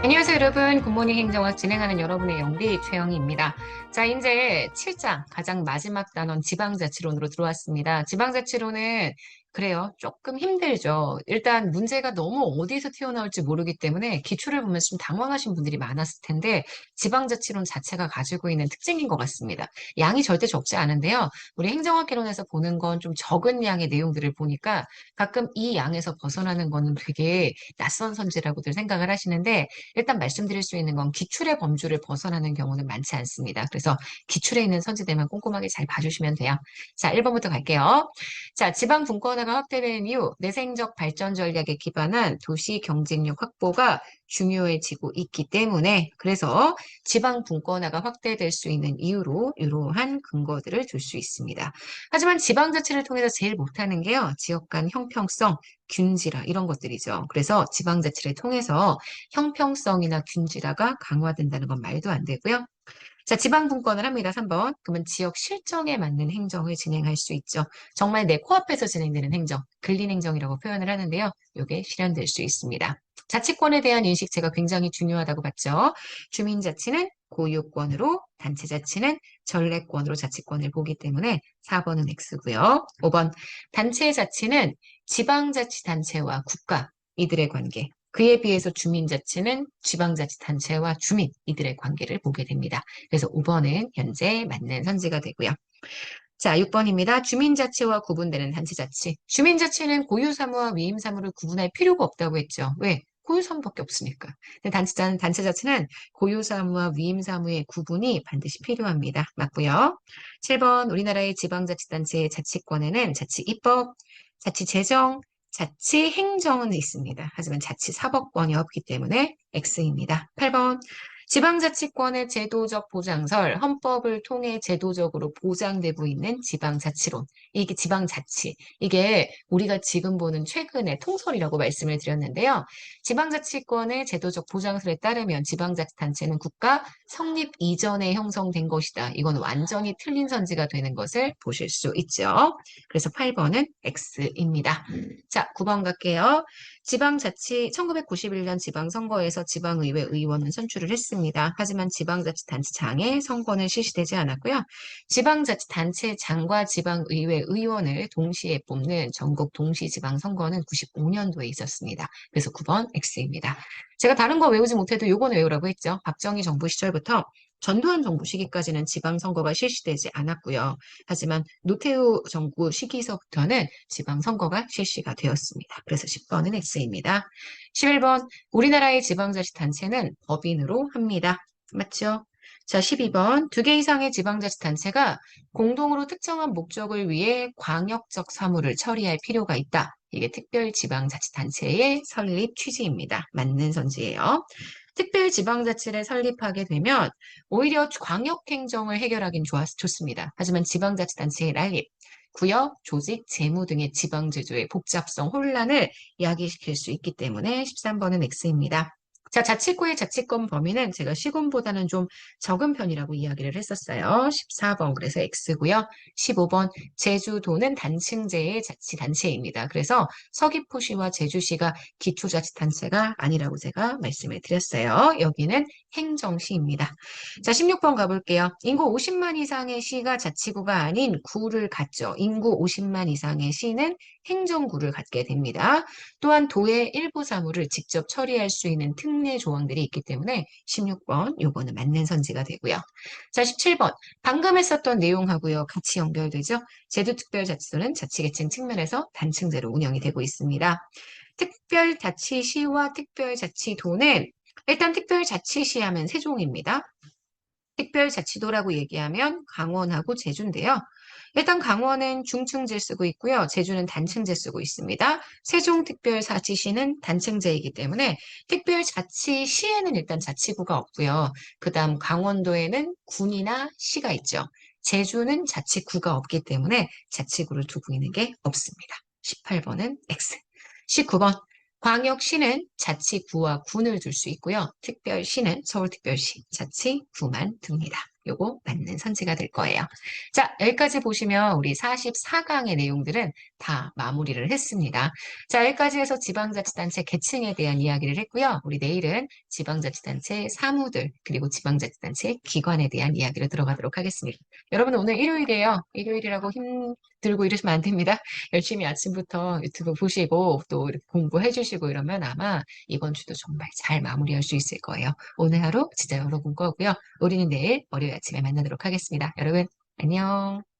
안녕하세요, 여러분. 굿모닝 행정학 진행하는 여러분의 영디 최영희입니다. 자, 이제 7장 가장 마지막 단원 지방자치론으로 들어왔습니다. 지방자치론은 그래요. 조금 힘들죠. 일단 문제가 너무 어디서 튀어나올지 모르기 때문에 기출을 보면서 좀 당황하신 분들이 많았을 텐데 지방자치론 자체가 가지고 있는 특징인 것 같습니다. 양이 절대 적지 않은데요. 우리 행정학개론에서 보는 건 좀 적은 양의 내용들을 보니까 가끔 이 양에서 벗어나는 거는 되게 낯선 선지라고들 생각을 하시는데 일단 말씀드릴 수 있는 건 기출의 범주를 벗어나는 경우는 많지 않습니다. 그래서 기출에 있는 선지대만 꼼꼼하게 잘 봐주시면 돼요. 자, 1번부터 갈게요. 자, 지방 분권화가 확대된 이후 내생적 발전 전략에 기반한 도시 경쟁력 확보가 중요해지고 있기 때문에 그래서 지방 분권화가 확대될 수 있는 이유로 이러한 근거들을 줄 수 있습니다. 하지만 지방자치를 통해서 제일 못하는 게요. 지역 간 형평성, 균질화 이런 것들이죠. 그래서 지방자치를 통해서 형평성이나 균질화가 강화된다는 건 말도 안 되고요. 자, 지방 분권을 합니다. 3번. 그러면 지역 실정에 맞는 행정을 진행할 수 있죠. 정말 내 코앞에서 진행되는 행정, 근린 행정이라고 표현을 하는데요. 이게 실현될 수 있습니다. 자치권에 대한 인식 제가 굉장히 중요하다고 봤죠. 주민자치는 고유권으로, 단체자치는 전래권으로 자치권을 보기 때문에 4번은 X고요. 5번. 단체자치는 지방자치단체와 국가, 이들의 관계, 그에 비해서 주민자치는 지방자치단체와 주민, 이들의 관계를 보게 됩니다. 그래서 5번은 현재 맞는 선지가 되고요. 자, 6번입니다. 주민자치와 구분되는 단체자치. 주민자치는 고유사무와 위임사무를 구분할 필요가 없다고 했죠. 왜? 고유사무밖에 없으니까. 근데 단체자치는 고유사무와 위임사무의 구분이 반드시 필요합니다. 맞고요. 7번 우리나라의 지방자치단체의 자치권에는 자치입법, 자치재정, 자치행정은 있습니다. 하지만 자치사법권이 없기 때문에 X입니다. 8번 지방자치권의 제도적 보장설, 헌법을 통해 제도적으로 보장되고 있는 지방자치론. 이게 지방자치. 이게 우리가 지금 보는 최근의 통설이라고 말씀을 드렸는데요. 지방자치권의 제도적 보장설에 따르면 지방자치단체는 국가 성립 이전에 형성된 것이다. 이건 완전히 틀린 선지가 되는 것을 보실 수 있죠. 그래서 8번은 X입니다. 자, 9번 갈게요. 지방자치 1991년 지방선거에서 지방의회 의원은 선출을 했습니다. 하지만 지방자치단체장에 선거는 실시되지 않았고요. 지방자치단체장과 지방의회 의원을 동시에 뽑는 전국 동시지방선거는 95년도에 있었습니다. 그래서 9번 X입니다. 제가 다른 거 외우지 못해도 요거는 외우라고 했죠. 박정희 정부 시절부터 전두환 정부 시기까지는 지방선거가 실시되지 않았고요. 하지만 노태우 정부 시기서부터는 지방선거가 실시가 되었습니다. 그래서 10번은 X입니다. 11번 우리나라의 지방자치단체는 법인으로 합니다. 맞죠? 자, 12번 두 개 이상의 지방자치단체가 공동으로 특정한 목적을 위해 광역적 사무를 처리할 필요가 있다. 이게 특별지방자치단체의 설립 취지입니다. 맞는 선지예요. 특별지방자치를 설립하게 되면 오히려 광역행정을 해결하긴 좋습니다. 하지만 지방자치단체의 난립, 구역, 조직, 재무 등의 지방제도의 복잡성, 혼란을 야기시킬 수 있기 때문에 13번은 X입니다. 자, 자치구의 자치권 범위는 제가 시군보다는 좀 적은 편이라고 이야기를 했었어요. 14번, 그래서 X고요. 15번, 제주도는 단층제의 자치단체입니다. 그래서 서귀포시와 제주시가 기초자치단체가 아니라고 제가 말씀을 드렸어요. 여기는 행정시입니다. 자, 16번 가볼게요. 인구 50만 이상의 시가 자치구가 아닌 구를 갖죠. 인구 50만 이상의 시는 행정구를 갖게 됩니다. 또한 도의 일부 사무를 직접 처리할 수 있는 특례 조항들이 있기 때문에 16번, 요거는 맞는 선지가 되고요. 자, 17번. 방금 했었던 내용하고요. 같이 연결되죠. 제도특별자치도는 자치계층 측면에서 단층제로 운영이 되고 있습니다. 특별자치시와 특별자치도는 일단 특별자치시 하면 세종입니다. 특별자치도라고 얘기하면 강원하고 제주인데요. 일단 강원은 중층제 쓰고 있고요. 제주는 단층제 쓰고 있습니다. 세종특별자치시는 단층제이기 때문에 특별자치시에는 일단 자치구가 없고요. 그 다음 강원도에는 군이나 시가 있죠. 제주는 자치구가 없기 때문에 자치구를 두고 있는 게 없습니다. 18번은 X. 19번. 광역시는 자치구와 군을 둘 수 있고요. 특별시는 서울특별시, 자치구만 둡니다. 요거 맞는 선지가 될 거예요. 자, 여기까지 보시면 우리 44강의 내용들은 다 마무리를 했습니다. 자, 여기까지 해서 지방자치단체 계층에 대한 이야기를 했고요. 우리 내일은 지방자치단체 사무들, 그리고 지방자치단체 기관에 대한 이야기를 들어가도록 하겠습니다. 여러분, 오늘 일요일이에요. 일요일이라고 힘들고 이러시면 안 됩니다. 열심히 아침부터 유튜브 보시고 또 이렇게 공부해 주시고 이러면 아마 이번 주도 정말 잘 마무리할 수 있을 거예요. 오늘 하루 진짜 여러분 거고요. 우리는 내일 월요일 아침에 만나도록 하겠습니다. 여러분, 안녕.